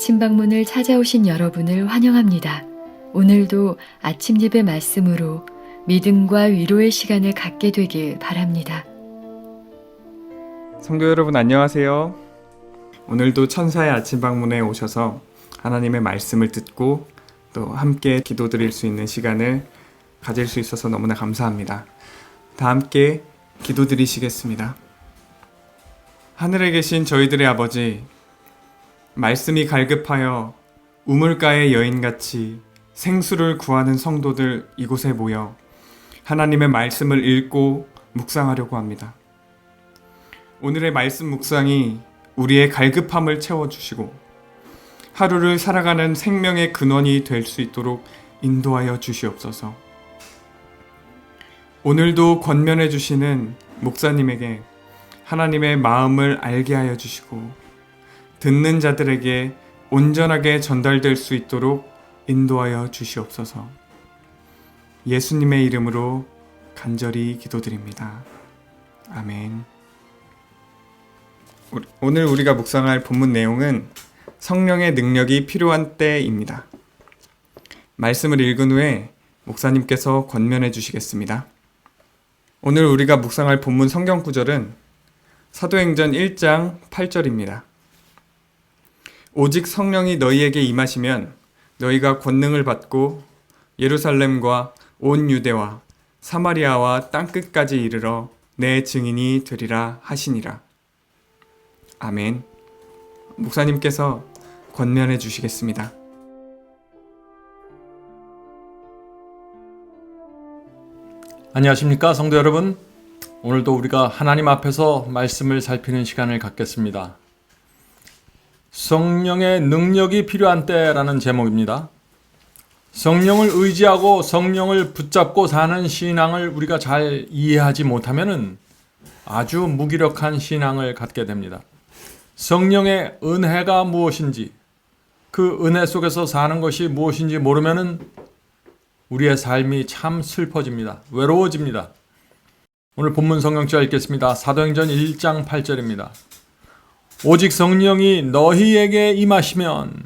아침 방문을 찾아오신 여러분을 환영합니다. 오늘도 아침 예배 말씀으로 믿음과 위로의 시간을 갖게 되길 바랍니다. 성도 여러분 안녕하세요. 오늘도 천사의 아침 방문에 오셔서 하나님의 말씀을 듣고 또 함께 기도드릴 수 있는 시간을 가질 수 있어서 너무나 감사합니다. 다 함께 기도드리시겠습니다. 하늘에 계신 저희들의 아버지, 말씀이 갈급하여 우물가의 여인같이 생수를 구하는 성도들 이곳에 모여 하나님의 말씀을 읽고 묵상하려고 합니다. 오늘의 말씀 묵상이 우리의 갈급함을 채워주시고 하루를 살아가는 생명의 근원이 될 수 있도록 인도하여 주시옵소서. 오늘도 권면해 주시는 목사님에게 하나님의 마음을 알게 하여 주시고 듣는 자들에게 온전하게 전달될 수 있도록 인도하여 주시옵소서. 예수님의 이름으로 간절히 기도드립니다. 아멘. 오늘 우리가 묵상할 본문 내용은 성령의 능력이 필요한 때입니다. 말씀을 읽은 후에 목사님께서 권면해 주시겠습니다. 오늘 우리가 묵상할 본문 성경 구절은 사도행전 1장 8절입니다. 오직 성령이 너희에게 임하시면 너희가 권능을 받고 예루살렘과 온 유대와 사마리아와 땅끝까지 이르러 내 증인이 되리라 하시니라. 아멘. 목사님께서 권면해 주시겠습니다. 안녕하십니까 성도 여러분. 오늘도 우리가 하나님 앞에서 말씀을 살피는 시간을 갖겠습니다. 성령의 능력이 필요한 때라는 제목입니다. 성령을 의지하고 성령을 붙잡고 사는 신앙을 우리가 잘 이해하지 못하면 아주 무기력한 신앙을 갖게 됩니다. 성령의 은혜가 무엇인지, 그 은혜 속에서 사는 것이 무엇인지 모르면 우리의 삶이 참 슬퍼집니다. 외로워집니다. 오늘 본문 성경절 읽겠습니다. 사도행전 1장 8절입니다. 오직 성령이 너희에게 임하시면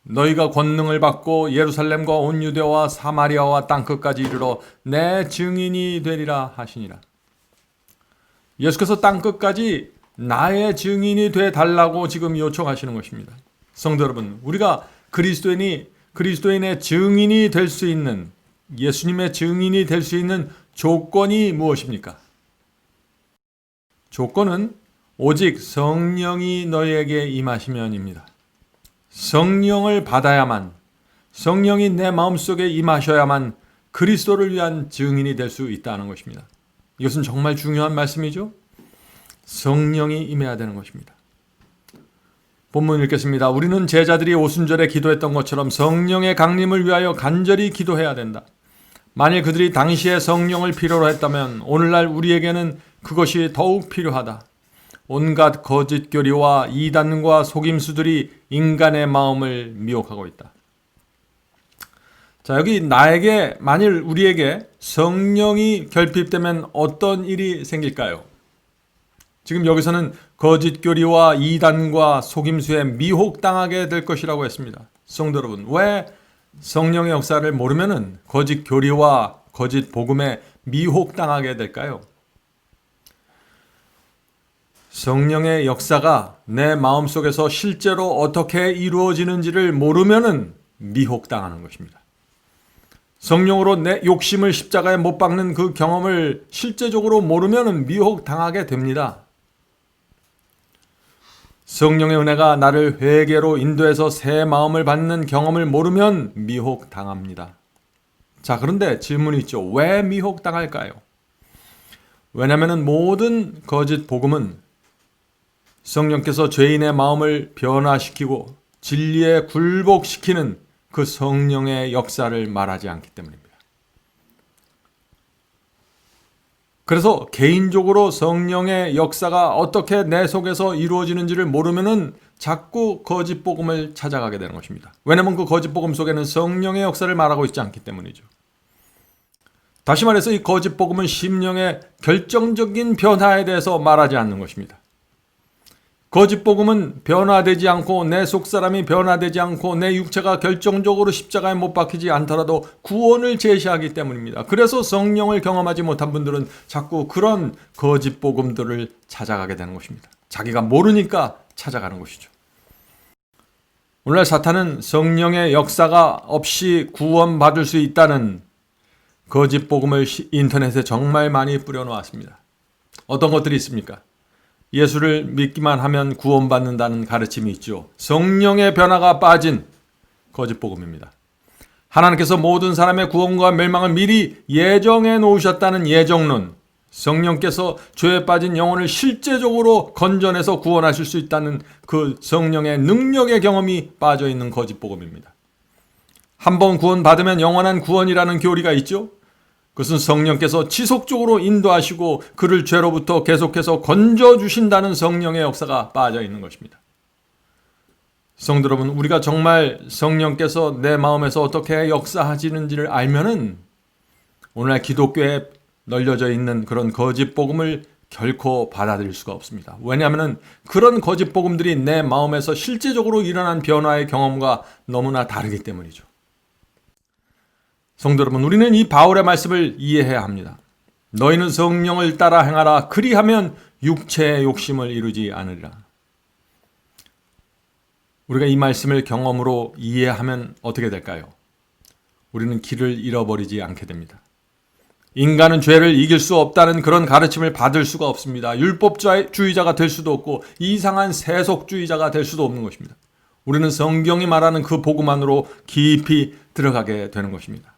너희가 권능을 받고 예루살렘과 온 유대와 사마리아와 땅끝까지 이르러 내 증인이 되리라 하시니라. 예수께서 땅끝까지 나의 증인이 돼 달라고 지금 요청하시는 것입니다. 성도 여러분, 우리가 그리스도인의 증인이 될 수 있는, 예수님의 증인이 될 수 있는 조건이 무엇입니까? 조건은 오직 성령이 너희에게 임하시면입니다. 성령을 받아야만, 성령이 내 마음속에 임하셔야만 그리스도를 위한 증인이 될 수 있다는 것입니다. 이것은 정말 중요한 말씀이죠. 성령이 임해야 되는 것입니다. 본문 읽겠습니다. 우리는 제자들이 오순절에 기도했던 것처럼 성령의 강림을 위하여 간절히 기도해야 된다. 만일 그들이 당시에 성령을 필요로 했다면 오늘날 우리에게는 그것이 더욱 필요하다. 온갖 거짓 교리와 이단과 속임수들이 인간의 마음을 미혹하고 있다. 자, 여기 만일 우리에게 성령이 결핍되면 어떤 일이 생길까요? 지금 여기서는 거짓 교리와 이단과 속임수에 미혹당하게 될 것이라고 했습니다. 성도 여러분, 왜 성령의 역사를 모르면 거짓 교리와 거짓 복음에 미혹당하게 될까요? 성령의 역사가 내 마음속에서 실제로 어떻게 이루어지는지를 모르면 미혹당하는 것입니다. 성령으로 내 욕심을 십자가에 못 박는 그 경험을 실제적으로 모르면 미혹당하게 됩니다. 성령의 은혜가 나를 회개로 인도해서 새 마음을 받는 경험을 모르면 미혹당합니다. 자, 그런데 질문이 있죠. 왜 미혹당할까요? 왜냐하면 모든 거짓 복음은 성령께서 죄인의 마음을 변화시키고 진리에 굴복시키는 그 성령의 역사를 말하지 않기 때문입니다. 그래서 개인적으로 성령의 역사가 어떻게 내 속에서 이루어지는지를 모르면 자꾸 거짓 복음을 찾아가게 되는 것입니다. 왜냐하면 그 거짓 복음 속에는 성령의 역사를 말하고 있지 않기 때문이죠. 다시 말해서 이 거짓 복음은 심령의 결정적인 변화에 대해서 말하지 않는 것입니다. 거짓 복음은 변화되지 않고 내 속사람이 변화되지 않고 내 육체가 결정적으로 십자가에 못 박히지 않더라도 구원을 제시하기 때문입니다. 그래서 성령을 경험하지 못한 분들은 자꾸 그런 거짓 복음들을 찾아가게 되는 것입니다. 자기가 모르니까 찾아가는 것이죠. 오늘날 사탄은 성령의 역사가 없이 구원받을 수 있다는 거짓 복음을 인터넷에 정말 많이 뿌려놓았습니다. 어떤 것들이 있습니까? 예수를 믿기만 하면 구원받는다는 가르침이 있죠. 성령의 변화가 빠진 거짓 복음입니다. 하나님께서 모든 사람의 구원과 멸망을 미리 예정해 놓으셨다는 예정론, 성령께서 죄에 빠진 영혼을 실제적으로 건져내서 구원하실 수 있다는 그 성령의 능력의 경험이 빠져 있는 거짓 복음입니다. 한번 구원받으면 영원한 구원이라는 교리가 있죠. 그것은 성령께서 지속적으로 인도하시고 그를 죄로부터 계속해서 건져주신다는 성령의 역사가 빠져 있는 것입니다. 성도 여러분, 우리가 정말 성령께서 내 마음에서 어떻게 역사하시는지를 알면은 오늘날 기독교에 널려져 있는 그런 거짓 복음을 결코 받아들일 수가 없습니다. 왜냐하면 그런 거짓 복음들이 내 마음에서 실제적으로 일어난 변화의 경험과 너무나 다르기 때문이죠. 성도 여러분, 우리는 이 바울의 말씀을 이해해야 합니다. 너희는 성령을 따라 행하라. 그리하면 육체의 욕심을 이루지 않으리라. 우리가 이 말씀을 경험으로 이해하면 어떻게 될까요? 우리는 길을 잃어버리지 않게 됩니다. 인간은 죄를 이길 수 없다는 그런 가르침을 받을 수가 없습니다. 율법주의자가 될 수도 없고 이상한 세속주의자가 될 수도 없는 것입니다. 우리는 성경이 말하는 그 복음 안으로 깊이 들어가게 되는 것입니다.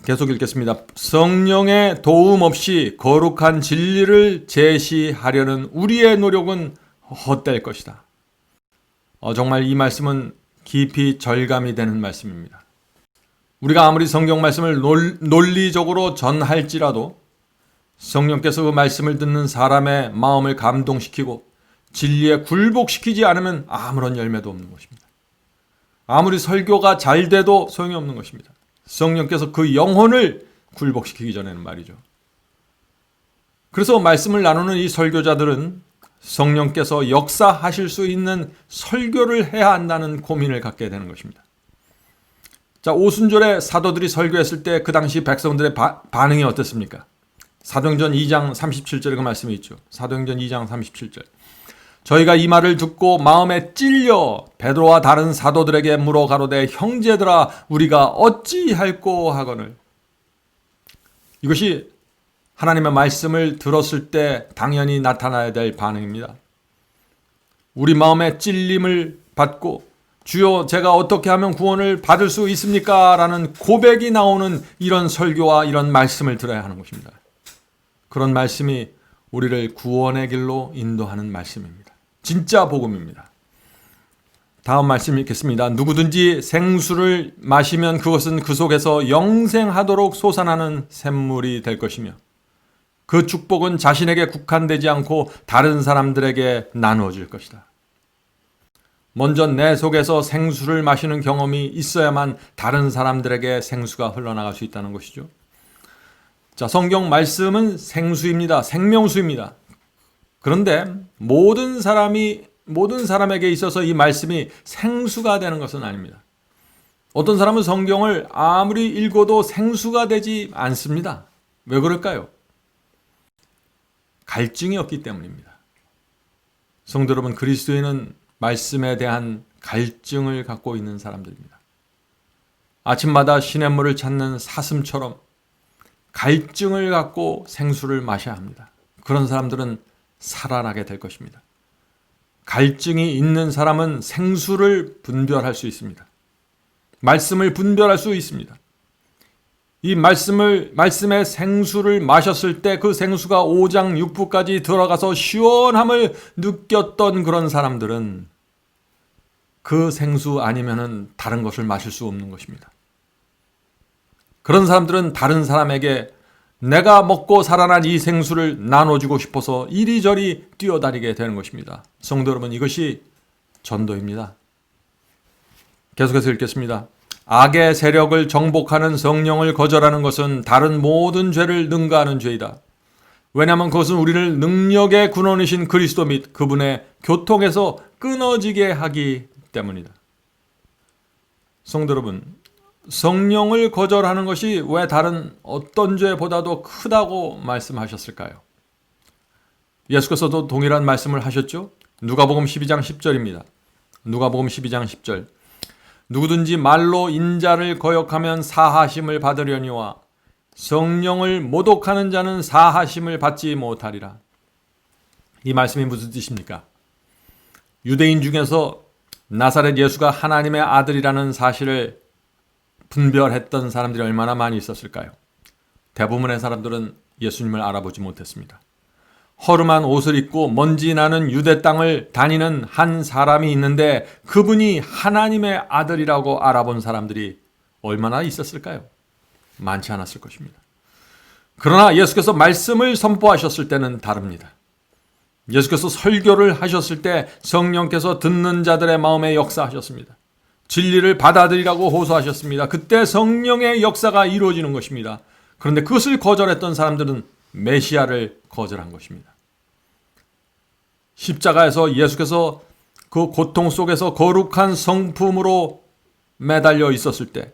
계속 읽겠습니다. 성령의 도움 없이 거룩한 진리를 제시하려는 우리의 노력은 헛될 것이다. 정말 이 말씀은 깊이 절감이 되는 말씀입니다. 우리가 아무리 성경 말씀을 논리적으로 전할지라도 성령께서 그 말씀을 듣는 사람의 마음을 감동시키고 진리에 굴복시키지 않으면 아무런 열매도 없는 것입니다. 아무리 설교가 잘 돼도 소용이 없는 것입니다. 성령께서 그 영혼을 굴복시키기 전에는 말이죠. 그래서 말씀을 나누는 이 설교자들은 성령께서 역사하실 수 있는 설교를 해야 한다는 고민을 갖게 되는 것입니다. 자, 오순절에 사도들이 설교했을 때 그 당시 백성들의 반응이 어땠습니까? 사도행전 2장 37절에 그 말씀이 있죠. 사도행전 2장 37절. 저희가 이 말을 듣고 마음에 찔려 베드로와 다른 사도들에게 물어 가로되 형제들아 우리가 어찌할꼬 하거늘. 이것이 하나님의 말씀을 들었을 때 당연히 나타나야 될 반응입니다. 우리 마음에 찔림을 받고 주여 제가 어떻게 하면 구원을 받을 수 있습니까? 라는 고백이 나오는 이런 설교와 이런 말씀을 들어야 하는 것입니다. 그런 말씀이 우리를 구원의 길로 인도하는 말씀입니다. 진짜 복음입니다. 다음 말씀 읽겠습니다. 누구든지 생수를 마시면 그것은 그 속에서 영생하도록 솟아나는 샘물이 될 것이며 그 축복은 자신에게 국한되지 않고 다른 사람들에게 나누어질 것이다. 먼저 내 속에서 생수를 마시는 경험이 있어야만 다른 사람들에게 생수가 흘러나갈 수 있다는 것이죠. 자, 성경 말씀은 생수입니다. 생명수입니다. 그런데 모든 사람에게 있어서 이 말씀이 생수가 되는 것은 아닙니다. 어떤 사람은 성경을 아무리 읽어도 생수가 되지 않습니다. 왜 그럴까요? 갈증이 없기 때문입니다. 성도 여러분, 그리스도인은 말씀에 대한 갈증을 갖고 있는 사람들입니다. 아침마다 시냇물을 찾는 사슴처럼 갈증을 갖고 생수를 마셔야 합니다. 그런 사람들은 살아나게 될 것입니다. 갈증이 있는 사람은 생수를 분별할 수 있습니다. 말씀을 분별할 수 있습니다. 이 말씀의 생수를 마셨을 때 그 생수가 5장 6부까지 들어가서 시원함을 느꼈던 그런 사람들은 그 생수 아니면은 다른 것을 마실 수 없는 것입니다. 그런 사람들은 다른 사람에게 내가 먹고 살아난 이 생수를 나눠주고 싶어서 이리저리 뛰어다니게 되는 것입니다. 성도 여러분, 이것이 전도입니다. 계속해서 읽겠습니다. 악의 세력을 정복하는 성령을 거절하는 것은 다른 모든 죄를 능가하는 죄이다. 왜냐하면 그것은 우리를 능력의 근원이신 그리스도 및 그분의 교통에서 끊어지게 하기 때문이다. 성도 여러분, 성령을 거절하는 것이 왜 다른 어떤 죄보다도 크다고 말씀하셨을까요? 예수께서도 동일한 말씀을 하셨죠. 누가복음 12장 10절입니다. 누가복음 12장 10절. 누구든지 말로 인자를 거역하면 사하심을 받으려니와 성령을 모독하는 자는 사하심을 받지 못하리라. 이 말씀이 무슨 뜻입니까? 유대인 중에서 나사렛 예수가 하나님의 아들이라는 사실을 분별했던 사람들이 얼마나 많이 있었을까요? 대부분의 사람들은 예수님을 알아보지 못했습니다. 허름한 옷을 입고 먼지 나는 유대 땅을 다니는 한 사람이 있는데 그분이 하나님의 아들이라고 알아본 사람들이 얼마나 있었을까요? 많지 않았을 것입니다. 그러나 예수께서 말씀을 선포하셨을 때는 다릅니다. 예수께서 설교를 하셨을 때 성령께서 듣는 자들의 마음에 역사하셨습니다. 진리를 받아들이라고 호소하셨습니다. 그때 성령의 역사가 이루어지는 것입니다. 그런데 그것을 거절했던 사람들은 메시아를 거절한 것입니다. 십자가에서 예수께서 그 고통 속에서 거룩한 성품으로 매달려 있었을 때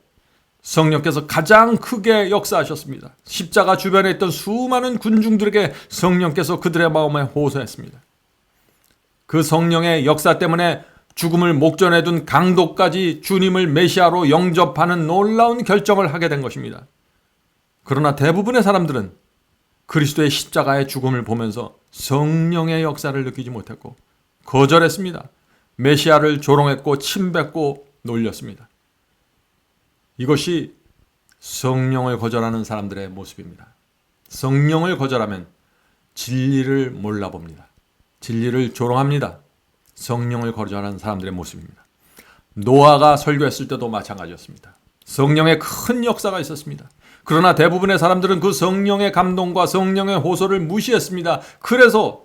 성령께서 가장 크게 역사하셨습니다. 십자가 주변에 있던 수많은 군중들에게 성령께서 그들의 마음에 호소했습니다. 그 성령의 역사 때문에 죽음을 목전에 둔 강도까지 주님을 메시아로 영접하는 놀라운 결정을 하게 된 것입니다. 그러나 대부분의 사람들은 그리스도의 십자가의 죽음을 보면서 성령의 역사를 느끼지 못했고 거절했습니다. 메시아를 조롱했고 침뱉고 놀렸습니다. 이것이 성령을 거절하는 사람들의 모습입니다. 성령을 거절하면 진리를 몰라봅니다. 진리를 조롱합니다. 성령을 거절하는 사람들의 모습입니다. 노아가 설교했을 때도 마찬가지였습니다. 성령의 큰 역사가 있었습니다. 그러나 대부분의 사람들은 그 성령의 감동과 성령의 호소를 무시했습니다. 그래서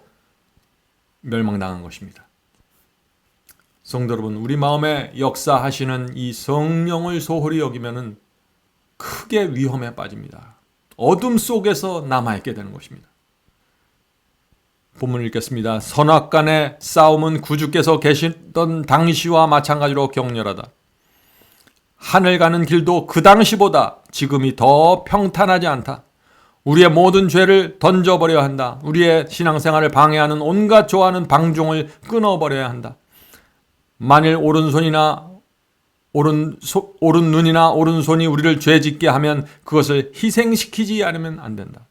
멸망당한 것입니다. 성도 여러분, 우리 마음에 역사하시는 이 성령을 소홀히 여기면은 크게 위험에 빠집니다. 어둠 속에서 남아있게 되는 것입니다. 본문을 읽겠습니다. 선악간의 싸움은 구주께서 계시던 당시와 마찬가지로 격렬하다. 하늘 가는 길도 그 당시보다 지금이 더 평탄하지 않다. 우리의 모든 죄를 던져버려야 한다. 우리의 신앙생활을 방해하는 온갖 좋아하는 방종을 끊어버려야 한다. 만일 오른손이나 오른 눈이나 오른손이 우리를 죄짓게 하면 그것을 희생시키지 않으면 안 된다.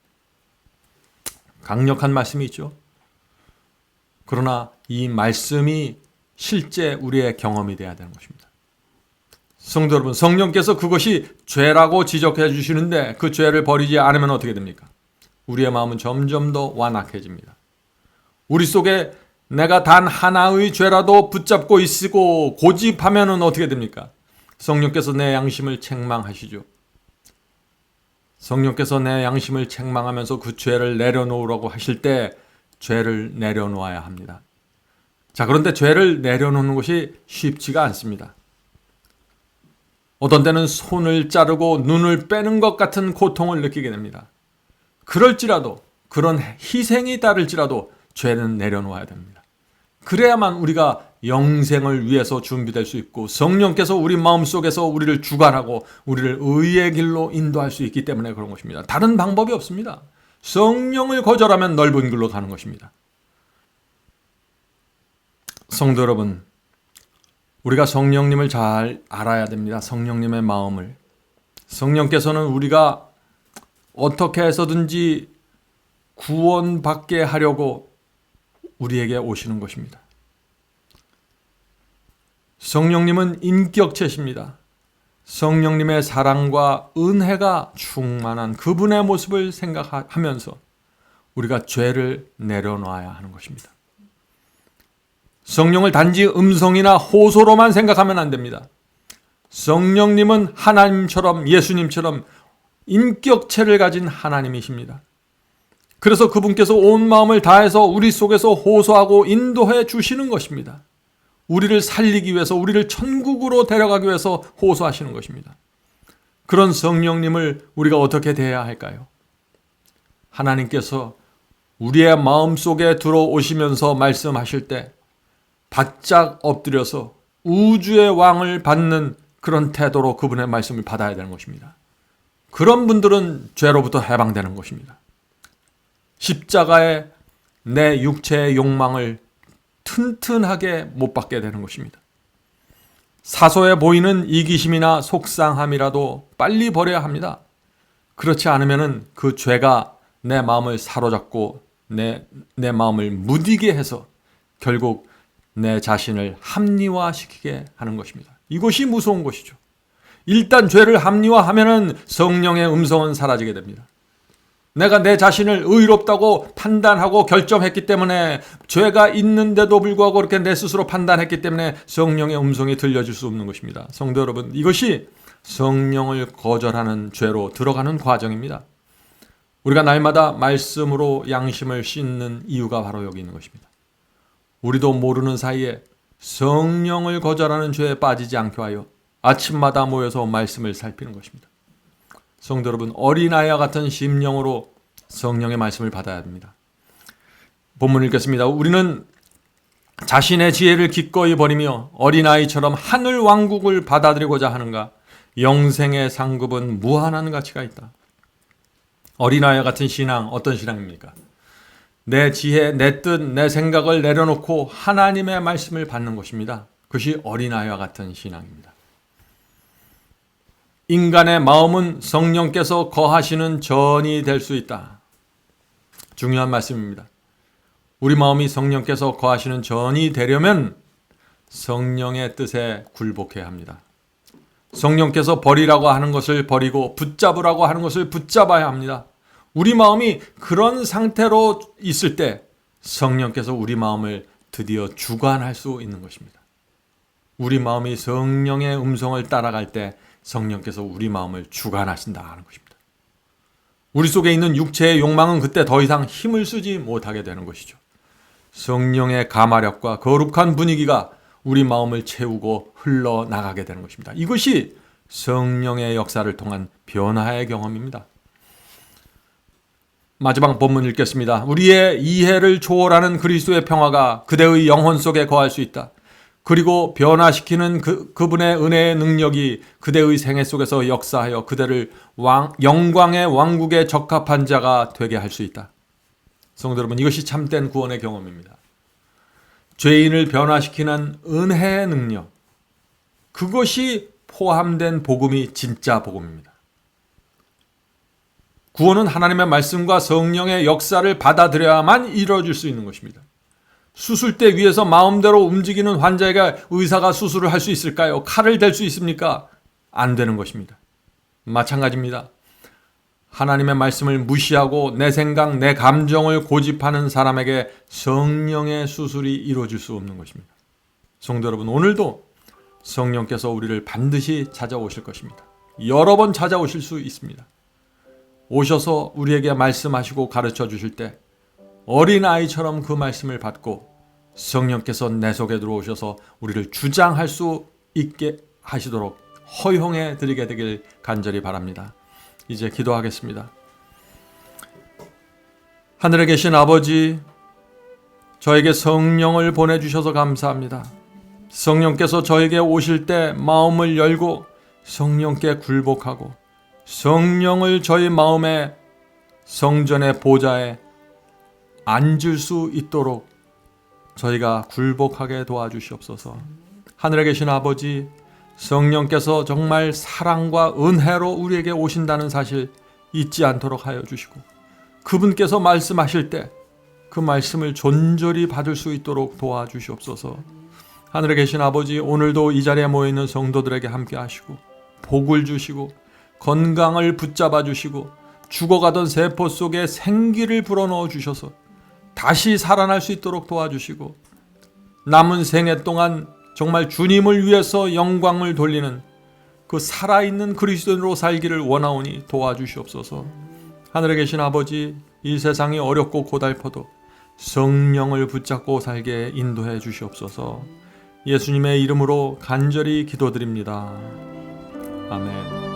강력한 말씀이 있죠. 그러나 이 말씀이 실제 우리의 경험이 되어야 되는 것입니다. 성도 여러분, 성령께서 그것이 죄라고 지적해 주시는데 그 죄를 버리지 않으면 어떻게 됩니까? 우리의 마음은 점점 더 완악해집니다. 우리 속에 내가 단 하나의 죄라도 붙잡고 있고 고집하면 어떻게 됩니까? 성령께서 내 양심을 책망하시죠. 성령께서 내 양심을 책망하면서 그 죄를 내려놓으라고 하실 때 죄를 내려놓아야 합니다. 자, 그런데 죄를 내려놓는 것이 쉽지가 않습니다. 어떤 때는 손을 자르고 눈을 빼는 것 같은 고통을 느끼게 됩니다. 그럴지라도, 그런 희생이 따를지라도 죄는 내려놓아야 됩니다. 그래야만 우리가 영생을 위해서 준비될 수 있고 성령께서 우리 마음속에서 우리를 주관하고 우리를 의의 길로 인도할 수 있기 때문에 그런 것입니다. 다른 방법이 없습니다. 성령을 거절하면 넓은 길로 가는 것입니다. 성도 여러분, 우리가 성령님을 잘 알아야 됩니다. 성령님의 마음을. 성령께서는 우리가 어떻게 해서든지 구원받게 하려고 우리에게 오시는 것입니다. 성령님은 인격체십니다. 성령님의 사랑과 은혜가 충만한 그분의 모습을 생각하면서 우리가 죄를 내려놓아야 하는 것입니다. 성령을 단지 음성이나 호소로만 생각하면 안 됩니다. 성령님은 하나님처럼 예수님처럼 인격체를 가진 하나님이십니다. 그래서 그분께서 온 마음을 다해서 우리 속에서 호소하고 인도해 주시는 것입니다. 우리를 살리기 위해서, 우리를 천국으로 데려가기 위해서 호소하시는 것입니다. 그런 성령님을 우리가 어떻게 대해야 할까요? 하나님께서 우리의 마음속에 들어오시면서 말씀하실 때 바짝 엎드려서 우주의 왕을 받는 그런 태도로 그분의 말씀을 받아야 되는 것입니다. 그런 분들은 죄로부터 해방되는 것입니다. 십자가에 내 육체의 욕망을 튼튼하게 못 받게 되는 것입니다. 사소해 보이는 이기심이나 속상함이라도 빨리 버려야 합니다. 그렇지 않으면 그 죄가 내 마음을 사로잡고 내 마음을 무디게 해서 결국 내 자신을 합리화시키게 하는 것입니다. 이것이 무서운 것이죠. 일단 죄를 합리화하면 성령의 음성은 사라지게 됩니다. 내가 내 자신을 의롭다고 판단하고 결정했기 때문에 죄가 있는데도 불구하고 그렇게 내 스스로 판단했기 때문에 성령의 음성이 들려질 수 없는 것입니다. 성도 여러분, 이것이 성령을 거절하는 죄로 들어가는 과정입니다. 우리가 날마다 말씀으로 양심을 씻는 이유가 바로 여기 있는 것입니다. 우리도 모르는 사이에 성령을 거절하는 죄에 빠지지 않게 하여 아침마다 모여서 말씀을 살피는 것입니다. 성도 여러분, 어린아이와 같은 심령으로 성령의 말씀을 받아야 합니다. 본문 읽겠습니다. 우리는 자신의 지혜를 기꺼이 버리며 어린아이처럼 하늘 왕국을 받아들이고자 하는가? 영생의 상급은 무한한 가치가 있다. 어린아이와 같은 신앙, 어떤 신앙입니까? 내 지혜, 내 뜻, 내 생각을 내려놓고 하나님의 말씀을 받는 것입니다. 그것이 어린아이와 같은 신앙입니다. 인간의 마음은 성령께서 거하시는 전이 될 수 있다. 중요한 말씀입니다. 우리 마음이 성령께서 거하시는 전이 되려면 성령의 뜻에 굴복해야 합니다. 성령께서 버리라고 하는 것을 버리고 붙잡으라고 하는 것을 붙잡아야 합니다. 우리 마음이 그런 상태로 있을 때 성령께서 우리 마음을 드디어 주관할 수 있는 것입니다. 우리 마음이 성령의 음성을 따라갈 때 성령께서 우리 마음을 주관하신다는 것입니다. 우리 속에 있는 육체의 욕망은 그때 더 이상 힘을 쓰지 못하게 되는 것이죠. 성령의 가마력과 거룩한 분위기가 우리 마음을 채우고 흘러나가게 되는 것입니다. 이것이 성령의 역사를 통한 변화의 경험입니다. 마지막 본문 읽겠습니다. 우리의 이해를 초월하는 그리스도의 평화가 그대의 영혼 속에 거할 수 있다. 그리고 변화시키는 그분의 은혜의 능력이 그대의 생애 속에서 역사하여 그대를 영광의 왕국에 적합한 자가 되게 할 수 있다. 성도 여러분, 이것이 참된 구원의 경험입니다. 죄인을 변화시키는 은혜의 능력, 그것이 포함된 복음이 진짜 복음입니다. 구원은 하나님의 말씀과 성령의 역사를 받아들여야만 이루어질 수 있는 것입니다. 수술대 위에서 마음대로 움직이는 환자에게 의사가 수술을 할 수 있을까요? 칼을 댈 수 있습니까? 안 되는 것입니다. 마찬가지입니다. 하나님의 말씀을 무시하고 내 생각, 내 감정을 고집하는 사람에게 성령의 수술이 이루어질 수 없는 것입니다. 성도 여러분, 오늘도 성령께서 우리를 반드시 찾아오실 것입니다. 여러 번 찾아오실 수 있습니다. 오셔서 우리에게 말씀하시고 가르쳐 주실 때 어린아이처럼 그 말씀을 받고 성령께서 내 속에 들어오셔서 우리를 주장할 수 있게 하시도록 허용해 드리게 되길 간절히 바랍니다. 이제 기도하겠습니다. 하늘에 계신 아버지, 저에게 성령을 보내주셔서 감사합니다. 성령께서 저에게 오실 때 마음을 열고 성령께 굴복하고 성령을 저희 마음의 성전의 보좌에 앉을 수 있도록 저희가 굴복하게 도와주시옵소서. 하늘에 계신 아버지, 성령께서 정말 사랑과 은혜로 우리에게 오신다는 사실 잊지 않도록 하여 주시고 그분께서 말씀하실 때 그 말씀을 존절히 받을 수 있도록 도와주시옵소서. 하늘에 계신 아버지, 오늘도 이 자리에 모여있는 성도들에게 함께 하시고 복을 주시고 건강을 붙잡아 주시고 죽어가던 세포 속에 생기를 불어넣어 주셔서 다시 살아날 수 있도록 도와주시고 남은 생애 동안 정말 주님을 위해서 영광을 돌리는 그 살아있는 그리스도인으로 살기를 원하오니 도와주시옵소서. 하늘에 계신 아버지, 이 세상이 어렵고 고달퍼도 성령을 붙잡고 살게 인도해 주시옵소서. 예수님의 이름으로 간절히 기도드립니다. 아멘.